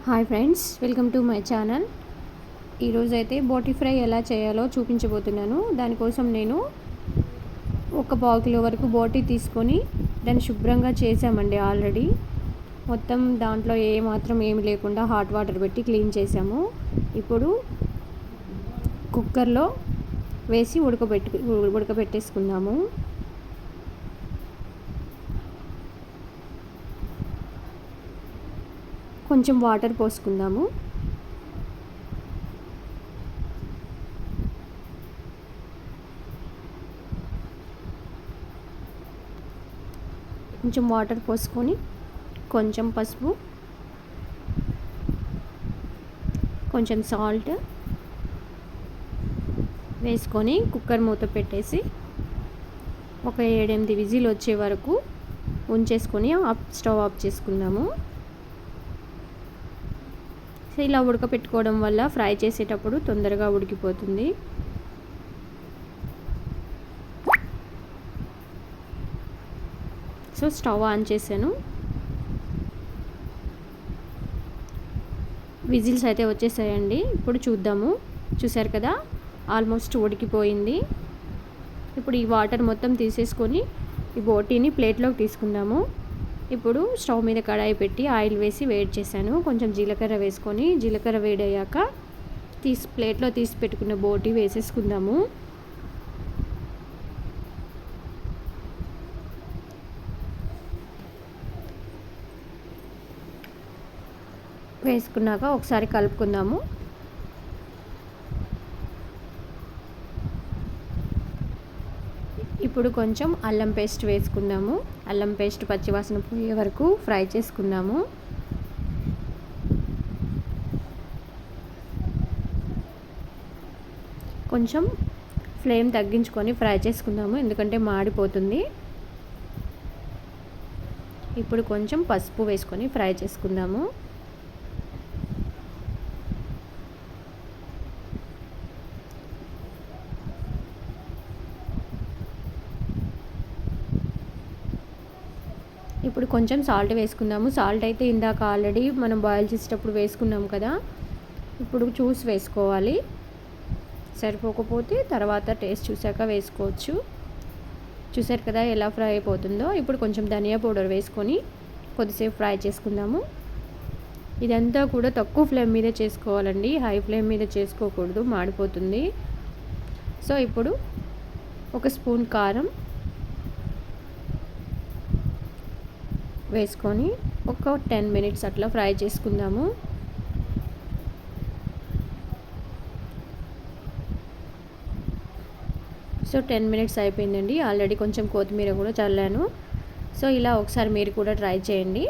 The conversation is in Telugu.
Hi friends, welcome to my channel. ఈరోజైతే బోటి ఫ్రై ఎలా చేయాలో చూపించబోతున్నాను. దానికోసం నేను ఒక పావు కిలో వరకు బోటి తీసుకొని దాన్ని శుభ్రంగా చేసామండి. ఆల్రెడీ మొత్తం దాంట్లో ఏమి లేకుండా హాట్ వాటర్ పెట్టి క్లీన్ చేసాము. ఇప్పుడు కుక్కర్లో వేసి ఉడకబెట్టేసుకుందాము. కొంచెం వాటర్ పోసుకుందాము. కొంచెం వాటర్ పోసుకొని కొంచెం పసుపు, కొంచెం సాల్ట్ వేసుకొని కుక్కర్ మూత పెట్టేసి ఒక 7-8 విజిల్ వచ్చే వరకు ఉంచేసుకొని స్టవ్ ఆఫ్ చేసుకుందాము. సో ఇలా ఉడకపెట్టుకోవడం వల్ల ఫ్రై చేసేటప్పుడు తొందరగా ఉడికిపోతుంది. సో స్టవ్ ఆన్ చేశాను. విజిల్స్ అయితే వచ్చేసాయండి. ఇప్పుడు చూద్దాము. చూసారు కదా, ఆల్మోస్ట్ ఉడికిపోయింది. ఇప్పుడు ఈ వాటర్ మొత్తం తీసేసుకొని ఈ బోటీని ప్లేట్లోకి తీసుకుందాము. ఇప్పుడు స్టవ్ మీద కడాయి పెట్టి ఆయిల్ వేసి వేడి చేశాను. కొంచెం జీలకర్ర వేసుకొని జీలకర్ర వేడయ్యాక ప్లేట్లో తీసి పెట్టుకున్న బోటీ వేసేసుకుందాము. వేసుకున్నాక ఒకసారి కలుపుకుందాము. ఇప్పుడు కొంచెం అల్లం పేస్ట్ వేసుకుందాము. అల్లం పేస్ట్ పచ్చివాసన పోయే వరకు ఫ్రై చేసుకుందాము. కొంచెం ఫ్లేమ్ తగ్గించుకొని ఫ్రై చేసుకుందాము, ఎందుకంటే మాడిపోతుంది. ఇప్పుడు కొంచెం పసుపు వేసుకొని ఫ్రై చేసుకుందాము. ఇప్పుడు కొంచెం సాల్ట్ వేసుకుందాము. సాల్ట్ అయితే ఇందాక ఆల్రెడీ మనం బాయిల్ చేసేటప్పుడు వేసుకున్నాము కదా. ఇప్పుడు చూసి వేసుకోవాలి. సరిపోకపోతే తర్వాత టేస్ట్ చూసాక వేసుకోవచ్చు. చూసారు కదా ఎలా ఫ్రై అయిపోతుందో. ఇప్పుడు కొంచెం ధనియా పౌడర్ వేసుకొని కొద్దిసేపు ఫ్రై చేసుకుందాము. ఇదంతా కూడా తక్కువ ఫ్లేమ్ మీద చేసుకోవాలండి, హై ఫ్లేమ్ మీద చేసుకోకూడదు, మాడిపోతుంది. సో ఇప్పుడు ఒక స్పూన్ కారం వేసుకొని ఒక 10 మినిట్స్ అట్లా ఫ్రై చేసుకుందాము. సో 10 మినిట్స్ అయిపోయిందండి. ఆల్రెడీ కొంచెం కొత్తిమీర కూడా చల్లాను. సో ఇలా ఒకసారి మీరు కూడా ట్రై చేయండి.